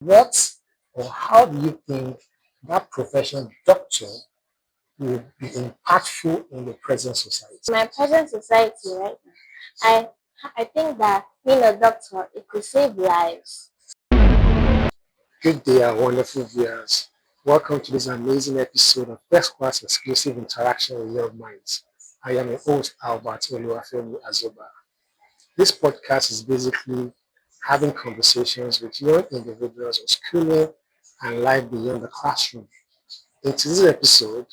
What or how do you think that profession, doctor, will be impactful in the present society? My present society right now, I I think that being a doctor it could save lives. Good day, our wonderful viewers. Welcome to this amazing episode of First Class Exclusive Interaction with Young Minds. I am your host, Albert Oluwafemi Azoba. This podcast is basically having conversations with young individuals in schooling and life beyond the classroom. In today's episode,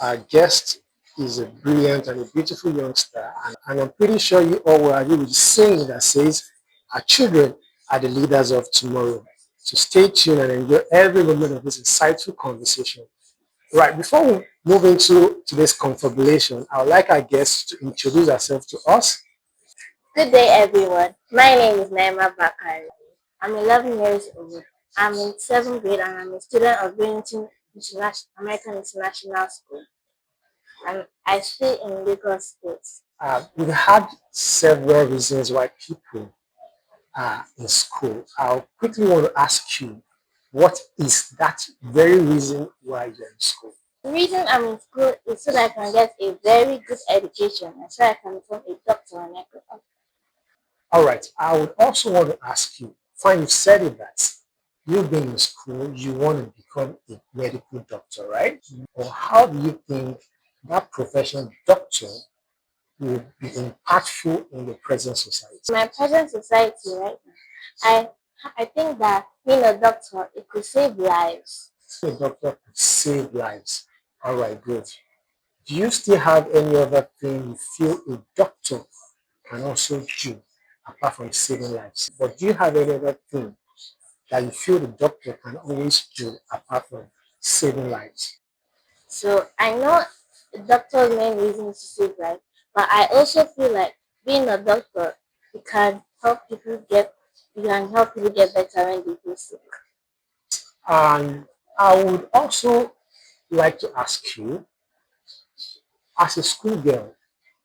our guest is a brilliant and a beautiful youngster, and I'm pretty sure you all will agree with the saying that says, our children are the leaders of tomorrow. So stay tuned and enjoy every moment of this insightful conversation. Right, before we move into today's confabulation, I would like our guests to introduce herself to us. Good day, everyone. My name is Naima Bakari. I'm 11 years old. I'm in seventh grade and I'm a student of Bennington American International School. And I stay in Lagos State. We've had several reasons why people are in school. I'll quickly want to ask you, what is that very reason why you're in school? The reason I'm in school is so that I can get a very good education and so I can become a doctor when I grow up. All right. I would also want to ask you, fine, you said it that you've been in school, you want to become a medical doctor, right? Or how do you think that profession, doctor, will be impactful in the present society? My present society right now, I I think that being a doctor it could save lives. A doctor could save lives. All right, good. Do you still have any other thing you feel a doctor can also do apart from saving lives? But do you have any other thing that you feel the doctor can always do apart from saving lives? So I know the doctor's main reason is to save life, but I also feel like being a doctor, you can help people get you can help people get better when they feel sick. And I would also like to ask you, as a schoolgirl,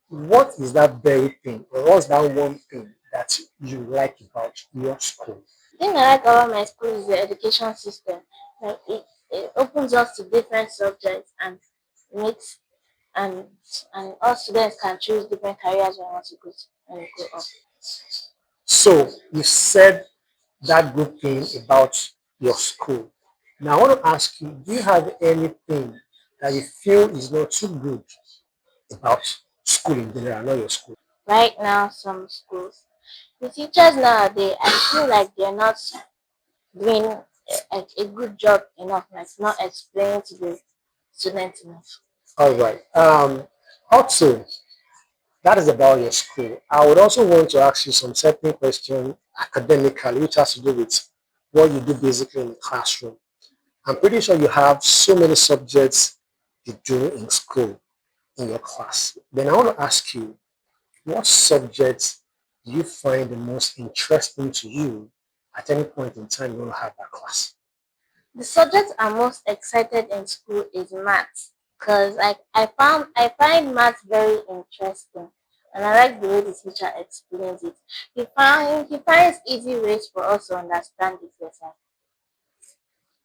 what is that very thing, or what's that one thing that you like about your school? The thing I like about my school is the education system. Like it opens us to different subjects and makes and and all students can choose different careers when they want to go when they grow up. So you said that good thing about your school. Now I want to ask you, do you have anything that you feel is not too good about school in general, not your school? Right now, some schools, the teachers nowadays, I feel like they're not doing a good job enough, like not explaining to the students enough. All right. Also, that is about your school. I would also want to ask you some certain questions academically, which has to do with what you do basically in the classroom. I'm pretty sure you have so many subjects you do in school in your class. Then I want to ask you, what subjects do you find the most interesting to you at any point in time you want to have that class? The subject I'm most excited in school is math, cause I find math very interesting, and I like the way the teacher explains it. He finds easy ways for us to understand it better.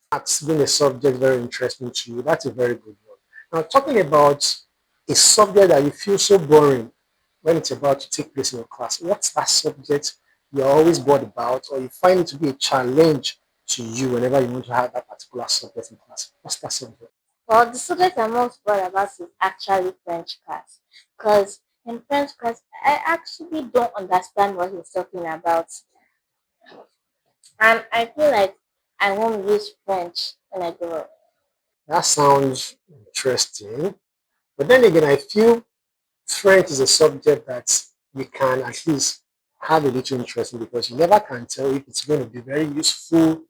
That's been a subject very interesting to you. That's a very good one. Now, talking about a subject that you feel so boring when it's about to take place in your class, what's that subject you're always bored about, or you find it to be a challenge to you whenever you want to have that particular subject in class? What's that subject? Well, the subject I'm most bored about is actually French class, cause in French class I actually don't understand what he's talking about, and I feel like I won't use French when I grow up. That sounds interesting. But then again, I feel French is a subject that you can at least have a little interest in because you never can tell if it's going to be very useful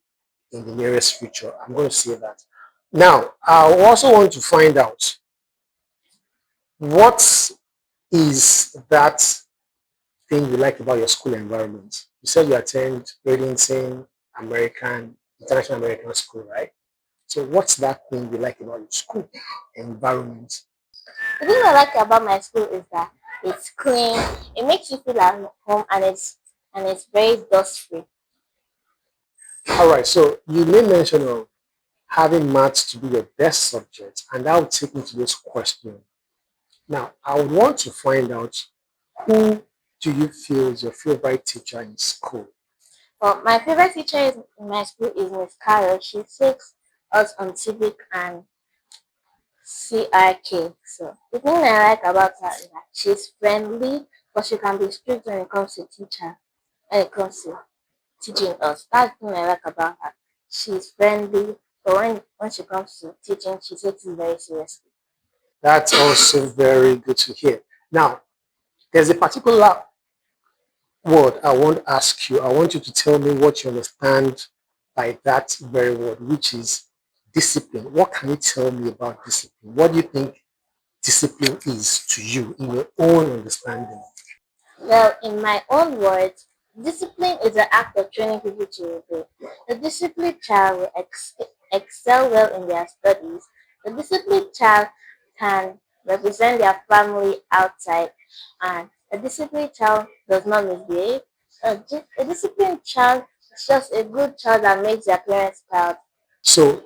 in the nearest future. I'm going to say that. Now, I also want to find out what is that thing you like about your school environment. You said you attend Bradenton International American School, right? So what's that thing you like about your school environment? The thing I like about my school is that it's clean. It makes you feel at home, and it's very dust free. All right, so you made mention of having maths to be your best subject, and that would take me to this question. Now, I would want to find out, who do you feel is your favorite teacher in school? Well, my favorite teacher in my school is Miss Carol. She takes us on civic and CRK. So the thing I like about her is that she's friendly, but she can be strict when it comes to when it comes to teaching us. That's the thing I like about her. She's friendly, but when she comes to teaching, she takes it very seriously. That's also very good to hear. Now, there's a particular word I want to ask you. I want you to tell me what you understand by that very word, which is discipline. What can you tell me about discipline? What do you think discipline is to you in your own understanding? Well, in my own words, discipline is the act of training people to obey. The disciplined child will excel well in their studies. The disciplined child can represent their family outside, and a disciplined child does not misbehave. A disciplined child is just a good child that makes their parents proud. So,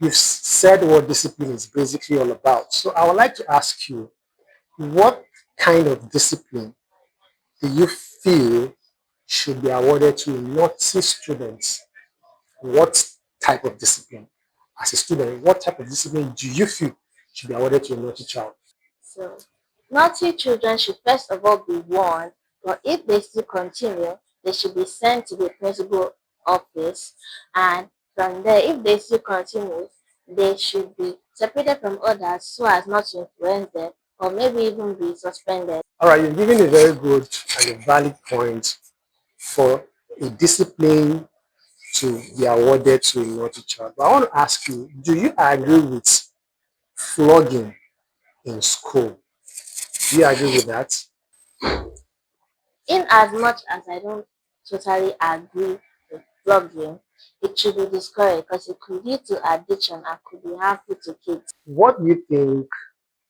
you've said what discipline is basically all about. So, I would like to ask you, what kind of discipline do you feel should be awarded to naughty students? What type of discipline? As a student, what type of discipline do you feel should be awarded to a naughty child? So, naughty children should first of all be warned, but if they still continue, they should be sent to the principal office, and from there, if they still continue, they should be separated from others so as not to influence them, or maybe even be suspended. All right, you've given a very good and a valid point for a discipline to be awarded to a naughty child. But I want to ask you, do you agree with flogging in school? Do you agree with that? In as much as I don't totally agree with flogging, it should be discouraged because it could lead to addiction and could be harmful to kids. What do you think,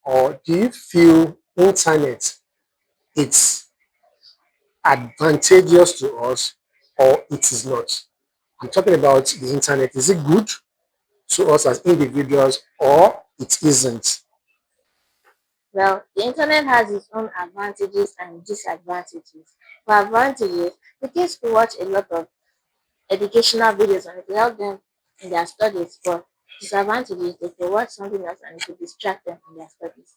or do you feel internet it's advantageous to us, or it is not? I'm talking about the internet. Is it good to us as individuals, or it isn't? Well, the internet has its own advantages and disadvantages. For advantages, the kids could watch a lot of educational videos and it will help them in their studies. For disadvantages, they can watch something else and it could distract them from their studies.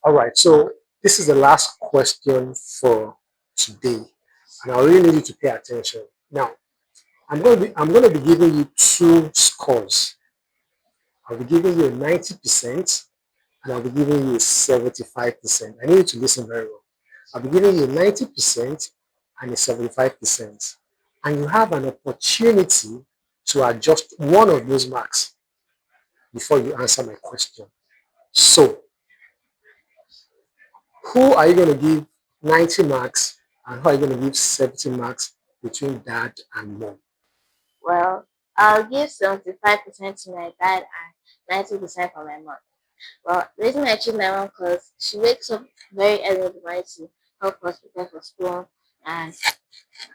All right, so this is the last question for today, and I really need you to pay attention. Now, I'm going to be giving you two scores. I'll be giving you a 90%, and I'll be giving you a 75%. I need you to listen very well. I'll be giving you a 90% and a 75%. And you have an opportunity to adjust one of those marks before you answer my question. So, who are you going to give 90 marks, and who are you going to give 70 marks between dad and mom? Well, I'll give 75% to my dad and 90% for my mom. Well, the reason I choose my mom because she wakes up very early in the morning to help us prepare for school and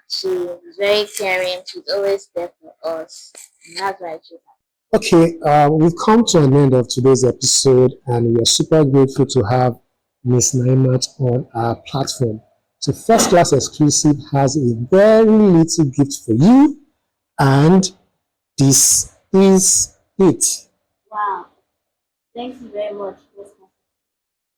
she's very caring. She's always there for us. And that's why I choose her. Okay, we've come to an end of today's episode, and we are super grateful to have Miss Naimat on our platform. So, First Class Exclusive has a very little gift for you, and this is it. Wow, thank you very much.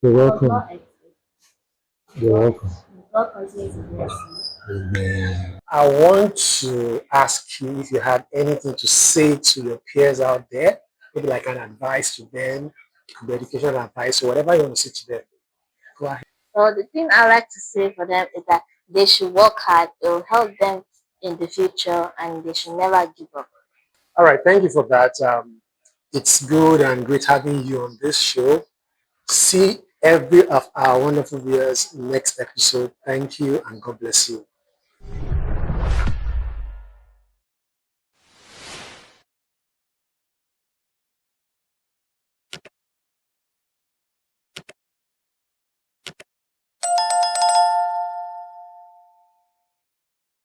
You're I was welcome. not expecting. You're welcome. God continues to bless you. I want to ask you if you have anything to say to your peers out there, maybe like an advice to them, it could be educational advice or whatever you want to say to them. Go ahead. So the thing I like to say for them is that they should work hard. It will help them in the future and they should never give up. All right, thank you for that. It's good and great having you on this show. See every of our wonderful viewers next episode. Thank you and God bless you.